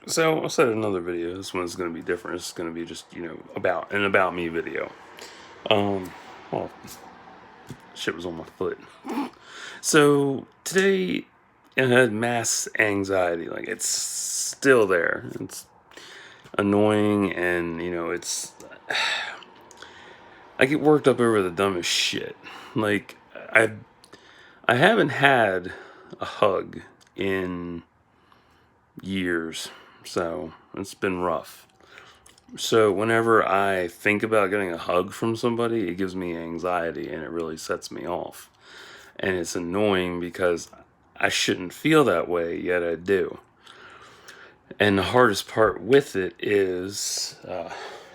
So I said another video. This one's gonna be different. It's gonna be just about me video. Um, well, shit was on my foot. So today I had mass anxiety. Like it's still there. It's annoying, and it's I get worked up over the dumbest shit. Like I haven't had a hug in years, so it's been rough. So whenever I think about getting a hug from somebody, it gives me anxiety and it really sets me off. And it's annoying because I shouldn't feel that way, yet I do. And the hardest part with it is,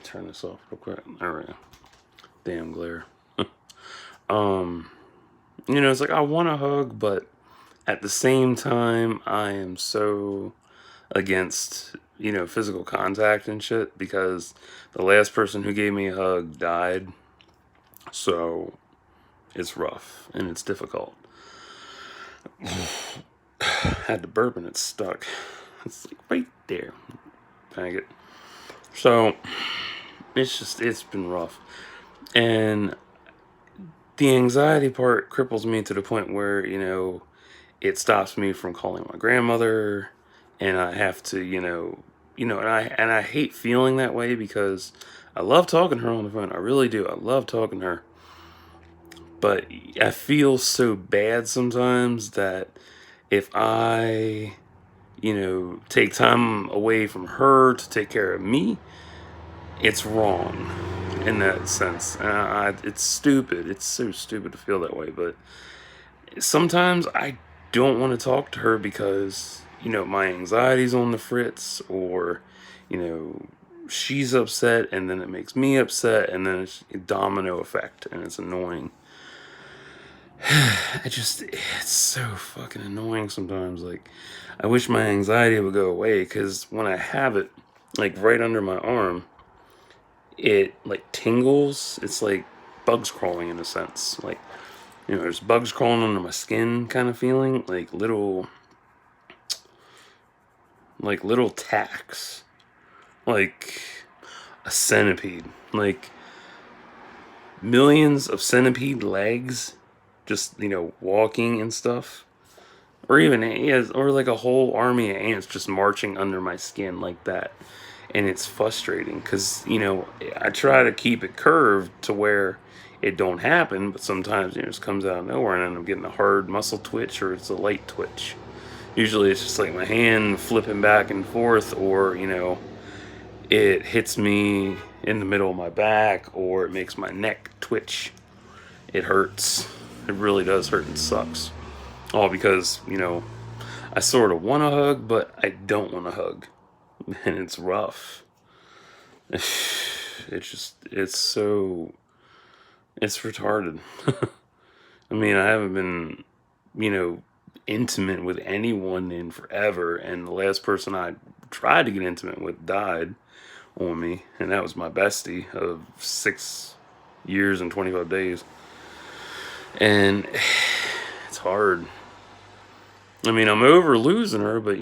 turn this off real quick. There we go. Damn glare. um, it's like I want a hug, but at the same time, I am so against physical contact and shit because the last person who gave me a hug died, so it's rough and it's difficult. Had to burp and it's stuck. It's like right there. Dang it. So it's been rough, and the anxiety part cripples me to the point where it stops me from calling my grandmother, and I have to, and I hate feeling that way because I love talking to her on the phone. I really do. I love talking to her. But I feel so bad sometimes that if I, take time away from her to take care of me, it's wrong in that sense. It's stupid. It's so stupid to feel that way. But sometimes I don't want to talk to her because my anxiety's on the fritz, or she's upset, and then it makes me upset, and then it's a domino effect, and it's annoying. It's so fucking annoying sometimes. Like, I wish my anxiety would go away, because when I have it like right under my arm, it like tingles. It's like bugs crawling in a sense. Like, there's bugs crawling under my skin kind of feeling, like little tacks, like a centipede, like millions of centipede legs, just walking and stuff, or even or like a whole army of ants just marching under my skin like that. And it's frustrating because I try to keep it curved to where it don't happen, but sometimes it just comes out of nowhere and I end up getting a hard muscle twitch, or it's a light twitch. Usually it's just like my hand flipping back and forth, or it hits me in the middle of my back, or it makes my neck twitch. It hurts. It really does hurt and sucks. All because I sort of want a hug, but I don't want a hug. And it's rough. It's retarded. I mean, I haven't been, you know, intimate with anyone in forever, and the last person I tried to get intimate with died on me, and that was my bestie of 6 years and 25 days. And it's hard. I mean, I'm over losing her, but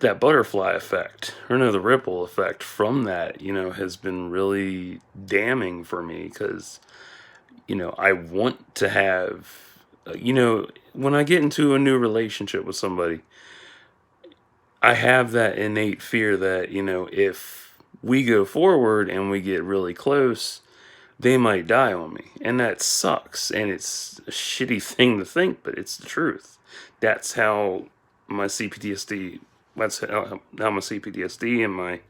that butterfly effect, or no, the ripple effect from that, has been really damning for me, because I want to have, when I get into a new relationship with somebody, I have that innate fear that if we go forward and we get really close, they might die on me, and that sucks, and it's a shitty thing to think, but it's the truth. That's how my CPTSD. That's how my CPTSD and my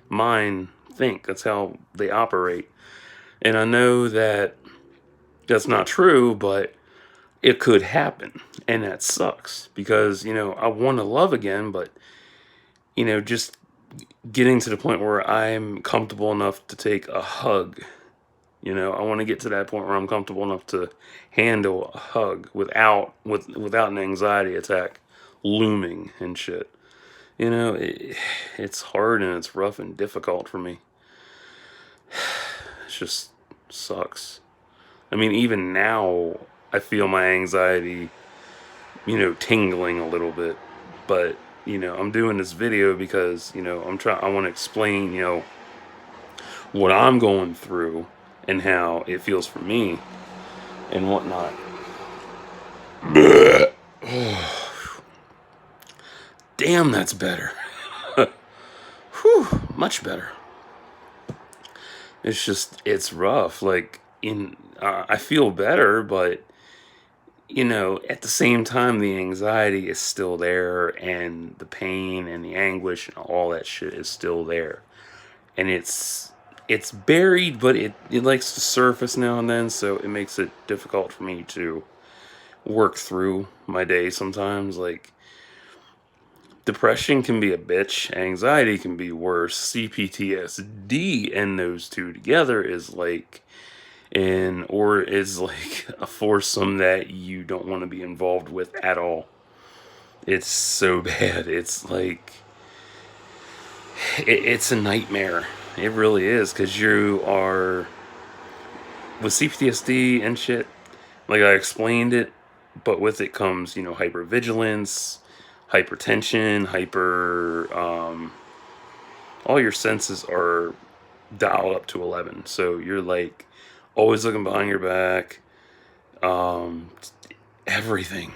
mind think. That's how they operate. And I know that that's not true, but it could happen. And that sucks because, I want to love again, but, just getting to the point where I'm comfortable enough to take a hug. I want to get to that point where I'm comfortable enough to handle a hug without an anxiety attack looming and shit. It's hard and it's rough and difficult for me. It just sucks. I mean, even now, I feel my anxiety, tingling a little bit, but I'm doing this video because, I want to explain, what I'm going through and how it feels for me and whatnot. Damn, that's better. Whew, much better. It's rough. Like, I feel better, but, at the same time, the anxiety is still there, and the pain and the anguish and all that shit is still there. And it's buried, but it likes to surface now and then, so it makes it difficult for me to work through my day sometimes. Like, depression can be a bitch, anxiety can be worse, CPTSD, and those two together is like is like a foursome that you don't want to be involved with at all. It's so bad. It's like it's a nightmare. It really is, because you are with CPTSD and shit. Like, I explained it, but with it comes, hypervigilance, hypertension, all your senses are dialed up to 11. So you're like always looking behind your back, um, everything.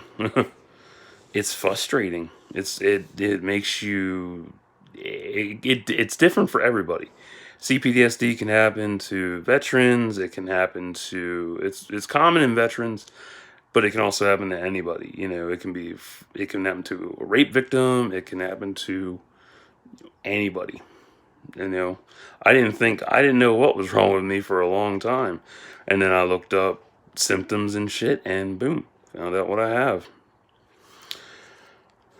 It's frustrating. It makes you, it's different for everybody. CPTSD can happen to veterans. It can happen to, it's common in veterans, but it can also happen to anybody. It can happen to a rape victim. It can happen to anybody. I didn't know what was wrong with me for a long time. And then I looked up symptoms and shit, and boom, found out what I have.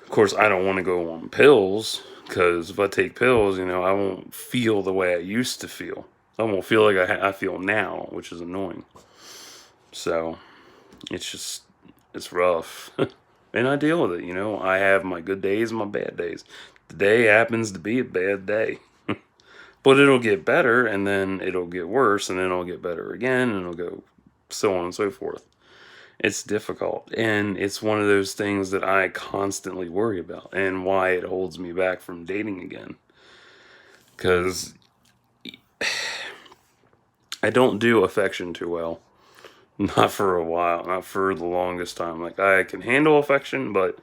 Of course, I don't want to go on pills, because if I take pills, I won't feel the way I used to feel. I won't feel like I feel now, which is annoying. So, it's rough. And I deal with it, I have my good days and my bad days. Today happens to be a bad day. But it'll get better, and then it'll get worse, and then it'll get better again, and it'll go so on and so forth. It's difficult, and it's one of those things that I constantly worry about, and why it holds me back from dating again. Because I don't do affection too well. Not for a while, not for the longest time. Like, I can handle affection, but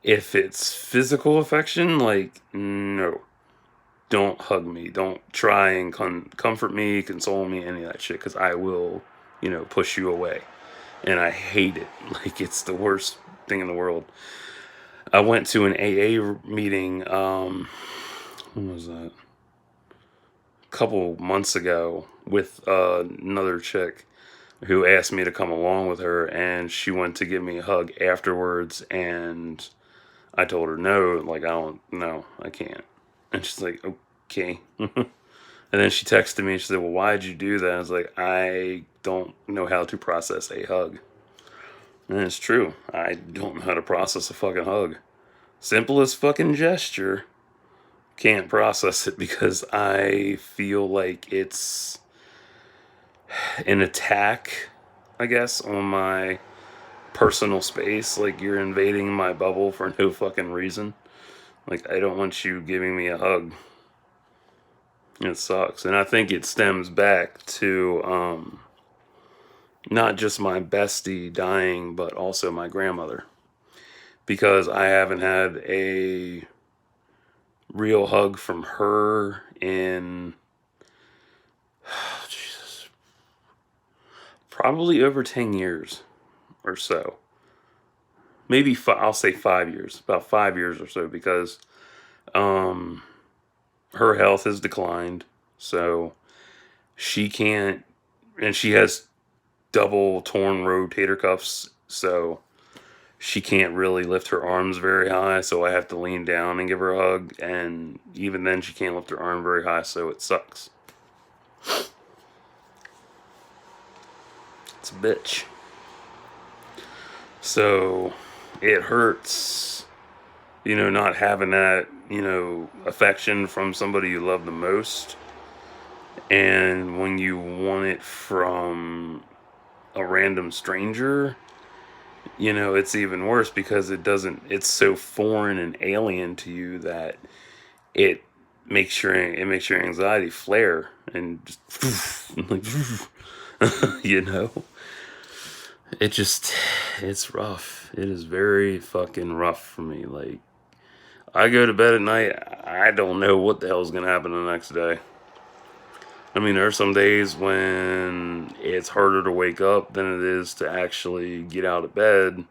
if it's physical affection, like, no. Don't hug me. Don't try and comfort me, console me, any of that shit, because I will, push you away. And I hate it. Like, it's the worst thing in the world. I went to an AA meeting, when was that? A couple months ago, with another chick who asked me to come along with her, and she went to give me a hug afterwards, and I told her no, like, I can't. And she's like, okay. And then she texted me and she said, well, why'd you do that? I was like, I don't know how to process a hug. And it's true. I don't know how to process a fucking hug. Simplest fucking gesture. Can't process it, because I feel like it's an attack, I guess, on my personal space. Like, you're invading my bubble for no fucking reason. Like, I don't want you giving me a hug. It sucks. And I think it stems back to not just my bestie dying, but also my grandmother. Because I haven't had a real hug from her in Jesus, probably over 10 years or so. Maybe I'll say 5 years, about 5 years or so, because her health has declined, so she can't, and she has double torn rotator cuffs, so she can't really lift her arms very high, so I have to lean down and give her a hug, and even then she can't lift her arm very high, so it sucks. It's a bitch. So it hurts, not having that, affection from somebody you love the most. And when you want it from a random stranger, you know, it's even worse because it's so foreign and alien to you that it it makes your anxiety flare and just like, you know, it just, it's rough. It is very fucking rough for me. Like, I go to bed at night, I don't know what the hell's gonna happen the next day. I mean, there are some days when it's harder to wake up than it is to actually get out of bed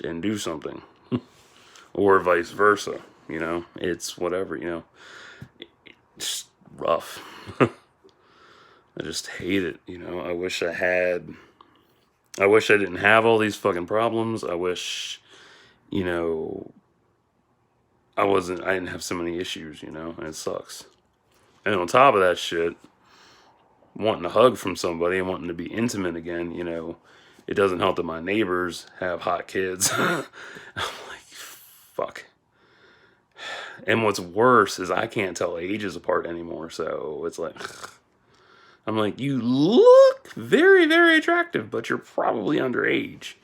and do something, or vice versa. You know, it's whatever, you know, it's rough. I just hate it, you know. I wish I didn't have all these fucking problems. I wish, you know, I didn't have so many issues, you know, and it sucks. And on top of that shit, wanting a hug from somebody and wanting to be intimate again, you know, it doesn't help that my neighbors have hot kids. I'm like, fuck. And what's worse is I can't tell ages apart anymore. So it's like, I'm like, you look very, very attractive, but you're probably underage.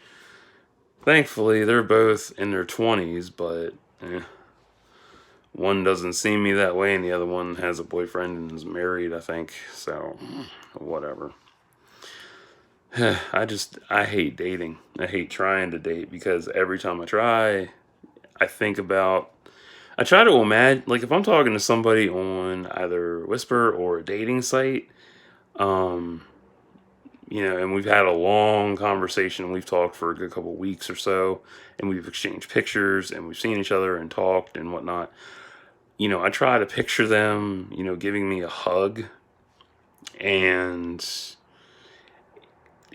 Thankfully, they're both in their 20s, but one doesn't see me that way, and the other one has a boyfriend and is married, I think. So, whatever. I hate dating. I hate trying to date because every time I try, I think about, I try to imagine, like if I'm talking to somebody on either Whisper or a dating site, um, you know, and we've had a long conversation, we've talked for a good couple of weeks or so, and we've exchanged pictures and we've seen each other and talked and whatnot. You know, I try to picture them, you know, giving me a hug, and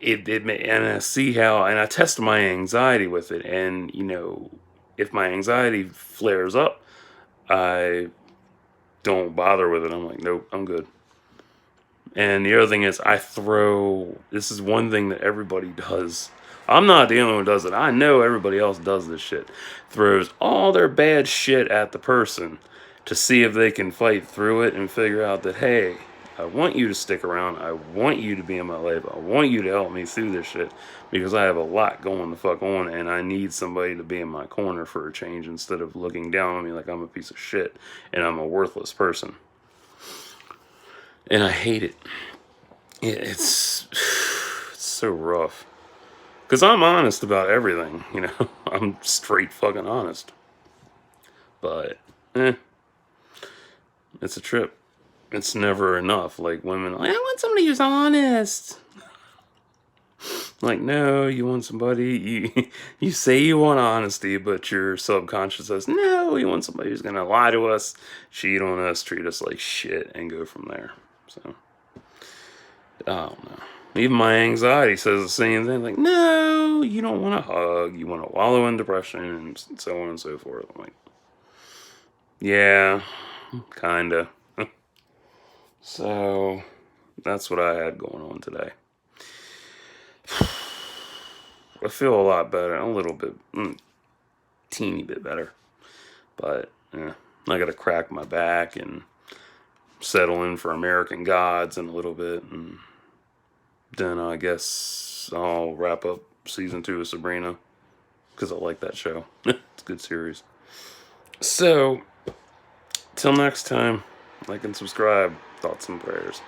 and I see how, and I test my anxiety with it, and you know, if my anxiety flares up, I don't bother with it. I'm like, nope, I'm good. And the other thing is, this is one thing that everybody does. I'm not the only one who does it. I know everybody else does this shit. Throws all their bad shit at the person to see if they can fight through it and figure out that, hey, I want you to stick around. I want you to be in my life. I want you to help me through this shit because I have a lot going the fuck on and I need somebody to be in my corner for a change instead of looking down on me like I'm a piece of shit and I'm a worthless person. And I hate it. It's so rough. Because I'm honest about everything, you know? I'm straight fucking honest. But, it's a trip. It's never enough. Like, women, like, I want somebody who's honest. Like, no, you want somebody, you say you want honesty, but your subconscious says, no, you want somebody who's gonna lie to us, cheat on us, treat us like shit, and go from there. So, I don't know. Even my anxiety says the same thing. Like, no, you don't want a hug. You want to wallow in depression and so on and so forth. I'm like, yeah, kinda. So, that's what I had going on today. I feel a lot better. A little bit, teeny bit better. But, I gotta crack my back and settle in for American Gods in a little bit. And then I guess I'll wrap up season 2 of Sabrina because I like that show. It's a good series. So, till next time, like and subscribe. Thoughts and prayers.